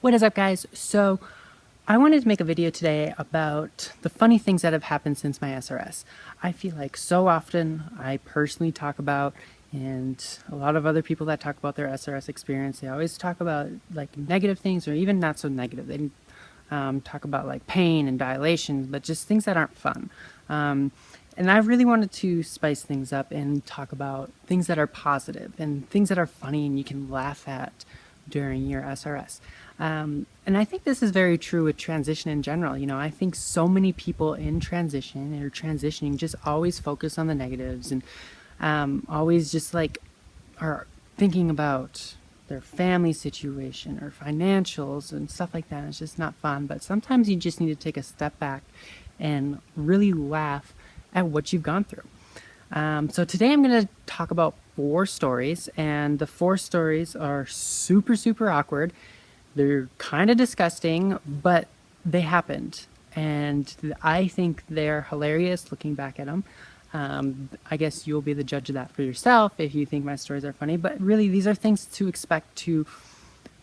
What is up, guys? So I wanted to make a video today about the funny things that have happened since my SRS. I feel like so often I personally talk about, and a lot of other people that talk about their SRS experience, they always talk about like negative things or even not so negative. They talk about like pain and dilation, but just things that aren't fun. And I really wanted to spice things up and talk about things that are positive and things that are funny and you can laugh at during your SRS. And I think this is very true with transition in general. You know, I think so many people in transition or transitioning just always focus on the negatives and always just like are thinking about their family situation or financials and stuff like that. It's just not fun. But sometimes you just need to take a step back and really laugh at what you've gone through. So today I'm going to talk about 4 stories, and the 4 stories are super awkward. They're kind of disgusting, but they happened, and I think they're hilarious looking back at them. I guess you'll be the judge of that for yourself if you think my stories are funny, but really these are things to expect to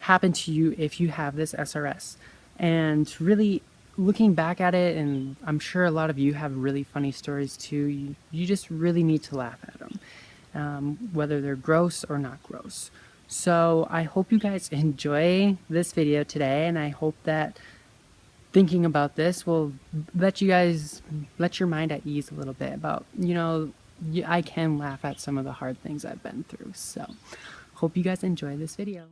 happen to you if you have this SRS. And really looking back at it, and I'm sure a lot of you have really funny stories too, you just really need to laugh at them, whether they're gross or not gross. So I hope you guys enjoy this video today, and I hope that thinking about this will let your mind at ease a little bit about, you know, I can laugh at some of the hard things I've been through. So hope you guys enjoy this video.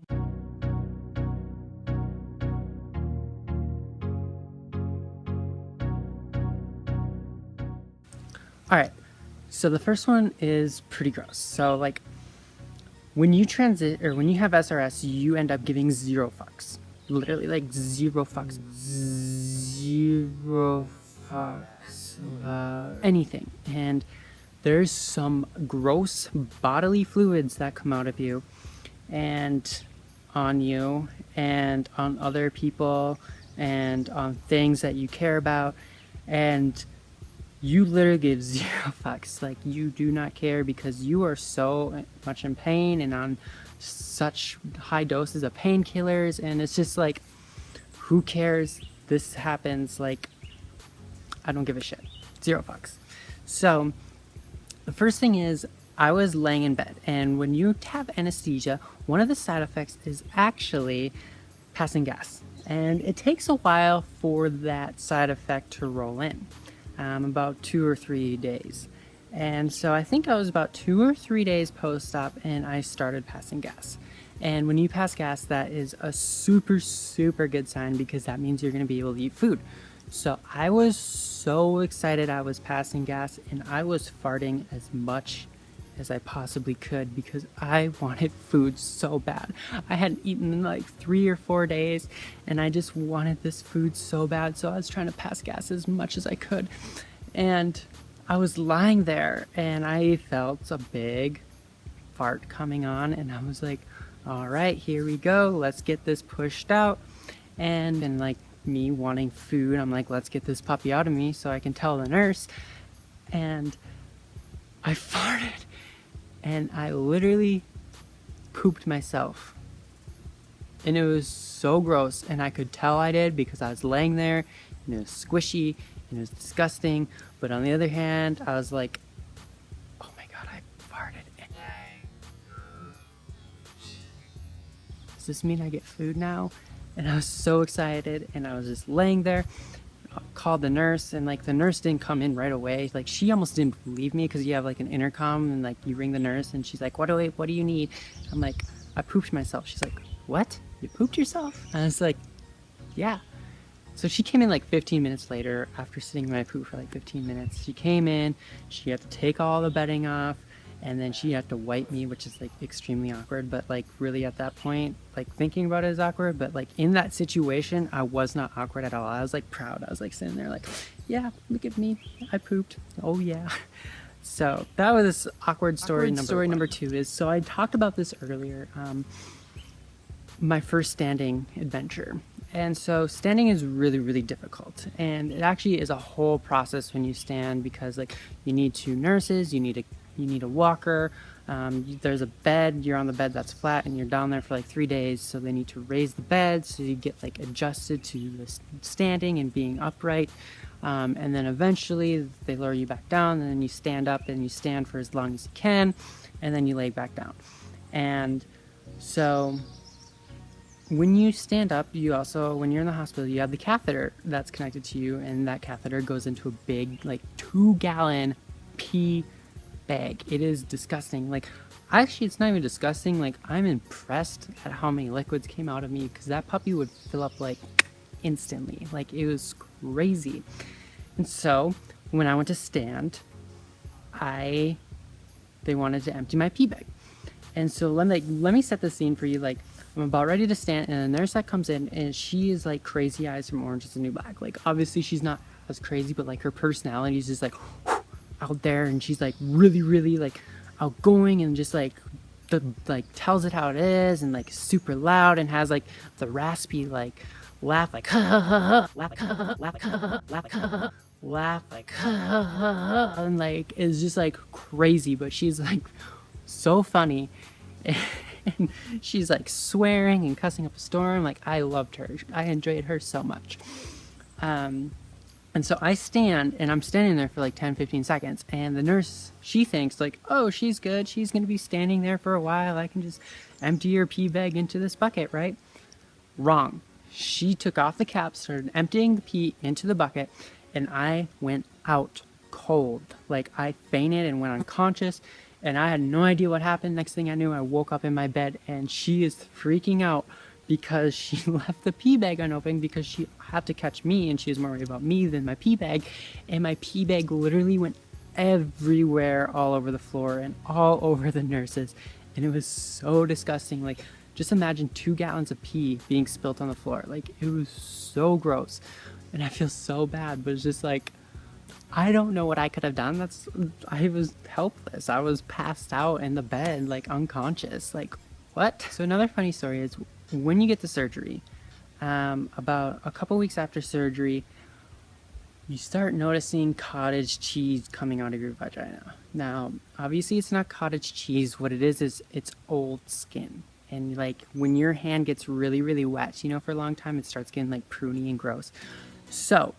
All right, so the first one is pretty gross. So like when you when you have SRS, you end up giving 0 fucks. Literally like 0 fucks. 0 fucks about anything. And there's some gross bodily fluids that come out of you and on you and on other people and on things that you care about, and you literally give 0 fucks. Like, you do not care because you are so much in pain and on such high doses of painkillers, and it's just like, who cares? This happens. Like, I don't give a shit. 0 fucks. So the first thing is, I was laying in bed, and when you have anesthesia, one of the side effects is actually passing gas, and it takes a while for that side effect to roll in. About 2 or 3 days. And so I think I was about 2 or 3 days post-op and I started passing gas. And when you pass gas, that is a super good sign, because that means you're going to be able to eat food. So I was so excited I was passing gas, and I was farting as much as I possibly could because I wanted food so bad. I hadn't eaten in like 3 or 4 days, and I just wanted this food so bad. So I was trying to pass gas as much as I could. And I was lying there and I felt a big fart coming on, and I was like, all right, here we go. Let's get this pushed out. And like me wanting food, I'm like, let's get this puppy out of me so I can tell the nurse. And I farted, and I literally pooped myself. And it was so gross, and I could tell I did because I was laying there, and it was squishy, and it was disgusting. But on the other hand, I was like, oh my god, I farted. Does this mean I get food now? And I was so excited, and I was just laying there. Called the nurse, and like the nurse didn't come in right away. Like, she almost didn't believe me, because you have like an intercom and like you ring the nurse and she's like, what do you need? I'm like, I pooped myself. She's like, what? You pooped yourself? And I was like, yeah. So she came in like 15 minutes later after sitting in my poop for like 15 minutes. She came in, she had to take all the bedding off, and then she had to wipe me, which is like extremely awkward. But like really at that point, like thinking about it is awkward, but like in that situation, I was not awkward at all. I was like proud. I was like sitting there like, yeah, look at me, I pooped. Oh yeah. So that was awkward story number 2 is, so I talked about this earlier, my first standing adventure. And so standing is really difficult, and it actually is a whole process when you stand, because like you need 2 nurses, you need a you need a walker. There's a bed, you're on the bed that's flat and you're down there for like 3 days. So they need to raise the bed so you get like adjusted to the standing and being upright. And then eventually they lower you back down, and then you stand up and you stand for as long as you can, and then you lay back down. And so when you stand up, you also, when you're in the hospital, you have the catheter that's connected to you, and that catheter goes into a big, like 2-gallon pee bag. It is disgusting. Like, actually, it's not even disgusting. Like, I'm impressed at how many liquids came out of me, because that puppy would fill up like instantly. Like, it was crazy. And so when I went to stand, they wanted to empty my pee bag. And so let me set the scene for you. Like, I'm about ready to stand, and a nurse that comes in, and she is like Crazy Eyes from Orange Is the New Black. Like, obviously she's not as crazy, but like her personality is just like out there, and she's like really, really like outgoing, and just like tells it how it is, and like super loud, and has like the raspy like laugh, like laugh, laugh, like and like it's just like crazy, but she's like so funny. And she's like swearing and cussing up a storm. Like, I loved her. I enjoyed her so much. And so I stand, and I'm standing there for like 10-15 seconds, and the nurse, she thinks like, oh, she's good, she's gonna be standing there for a while, I can just empty your pee bag into this bucket, right? Wrong. She took off the cap, started emptying the pee into the bucket, and I went out cold. Like, I fainted and went unconscious, and I had no idea what happened. Next thing I knew, I woke up in my bed, and she is freaking out because she left the pee bag unopened, because she had to catch me, and she was more worried about me than my pee bag. And my pee bag literally went everywhere, all over the floor and all over the nurses, and it was so disgusting. Like, just imagine 2 gallons of pee being spilt on the floor. Like, it was so gross, and I feel so bad, but it's just like, I don't know what I could have done. I was helpless. I was passed out in the bed, like unconscious. Like, what? So another funny story is when you get the surgery, about a couple weeks after surgery, you start noticing cottage cheese coming out of your vagina. Now, obviously it's not cottage cheese. What it is it's old skin. And like, when your hand gets really, really wet, for a long time, it starts getting like pruny and gross. So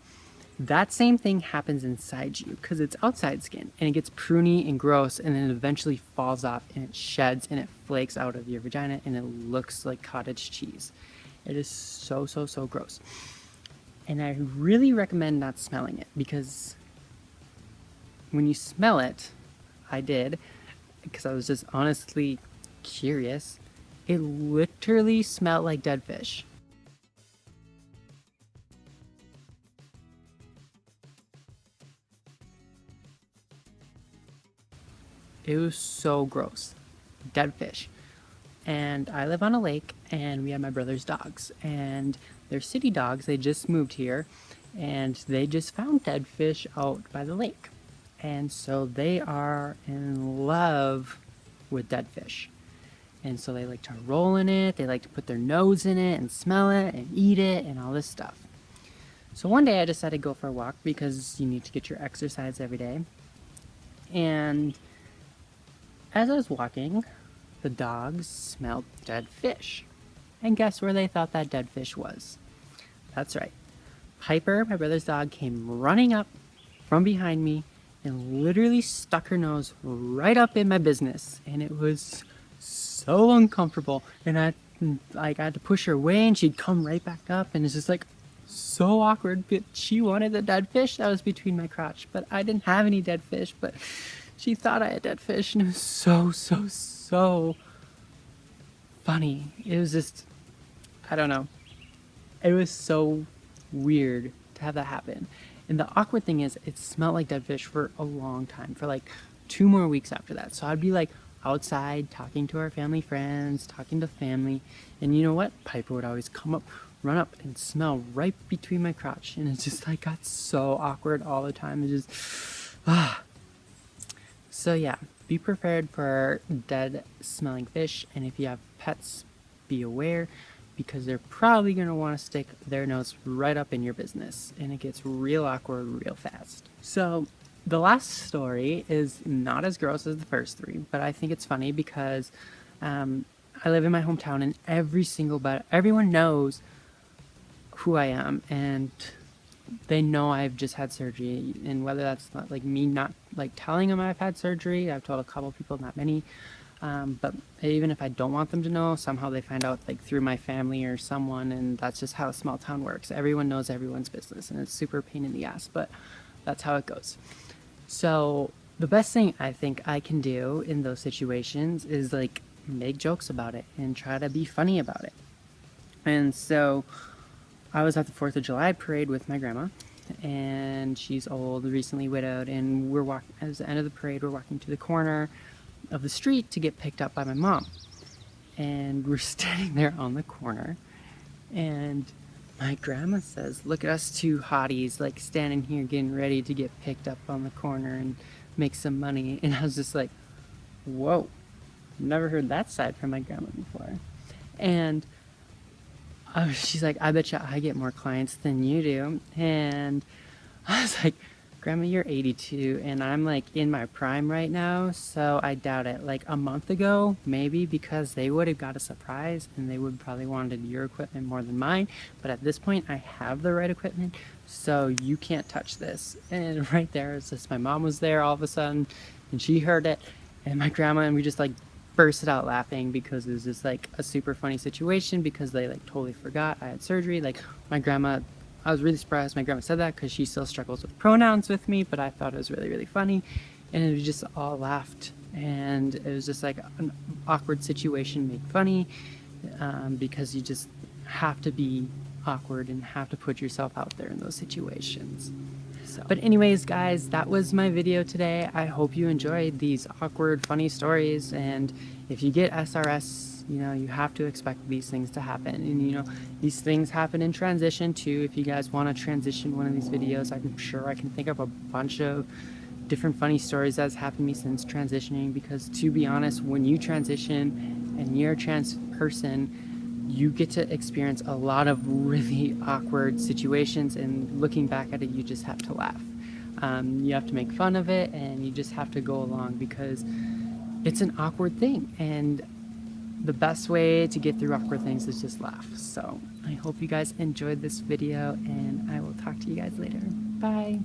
that same thing happens inside you, because it's outside skin, and it gets pruny and gross, and then eventually falls off, and it sheds, and it flakes out of your vagina, and it looks like cottage cheese. It is so, so, so gross. And I really recommend not smelling it, because when you smell it, I did, because I was just honestly curious, it literally smelled like dead fish. It was so gross. Dead fish. And I live on a lake, and we have my brother's dogs, and they're city dogs. They just moved here, and they just found dead fish out by the lake. And so they are in love with dead fish. And so they like to roll in it, they like to put their nose in it and smell it and eat it and all this stuff. So one day I decided to go for a walk, because you need to get your exercise every day. And as I was walking, the dogs smelled dead fish. And guess where they thought that dead fish was? That's right. Piper, my brother's dog, came running up from behind me and literally stuck her nose right up in my business. And it was so uncomfortable. And I had to push her away, and she'd come right back up. And it's just like so awkward. But she wanted the dead fish that was between my crotch. But I didn't have any dead fish. But she thought I had dead fish, and it was so, so, so funny. It was just, I don't know. It was so weird to have that happen. And the awkward thing is, it smelled like dead fish for a long time, for like 2 more weeks after that. So I'd be like outside talking to our family friends, talking to family, and you know what? Piper would always come up, run up, and smell right between my crotch. And it just like got so awkward all the time. It just, So yeah, be prepared for dead smelling fish, and if you have pets, be aware, because they're probably going to want to stick their nose right up in your business, and it gets real awkward real fast. So the last story is not as gross as the first three, but I think it's funny because I live in my hometown, and everyone knows who I am, and they know I've just had surgery. And whether that's not like me not like telling them I've had surgery, I've told a couple people, not many. But even if I don't want them to know, somehow they find out like through my family or someone, and that's just how a small town works. Everyone knows everyone's business, and it's super pain in the ass, but that's how it goes. So the best thing I think I can do in those situations is like make jokes about it and try to be funny about it. And so I was at the 4th of July parade with my grandma, and she's old, recently widowed, and we're walking, at the end of the parade, we're walking to the corner of the street to get picked up by my mom. And we're standing there on the corner, and my grandma says, "Look at us two hotties, like standing here getting ready to get picked up on the corner and make some money." And I was just like, whoa, never heard that side from my grandma before. And she's like, "I bet you I get more clients than you do." And I was like, "Grandma, you're 82 and I'm like in my prime right now, so I doubt it." Like a month ago, maybe, because they would have got a surprise and they would probably wanted your equipment more than mine. But at this point, I have the right equipment, so you can't touch this. And right there, it's just my mom was there all of a sudden, and she heard it, and my grandma, and we just like bursted out laughing because it was just like a super funny situation because they like totally forgot I had surgery. Like my grandma, I was really surprised my grandma said that because she still struggles with pronouns with me, but I thought it was really, really funny. And it was just all laughed. And it was just like an awkward situation made funny, because you just have to be awkward and have to put yourself out there in those situations. But anyways, guys, that was my video today. I hope you enjoyed these awkward, funny stories. And if you get SRS, you know, you have to expect these things to happen. And, you know, these things happen in transition too. If you guys want to transition one of these videos, I'm sure I can think of a bunch of different funny stories that's happened to me since transitioning. Because to be honest, when you transition and you're a trans person, you get to experience a lot of really awkward situations, and looking back at it, you just have to laugh. You have to make fun of it, and you just have to go along because it's an awkward thing, and the best way to get through awkward things is just laugh. So I hope you guys enjoyed this video, and I will talk to you guys later. Bye.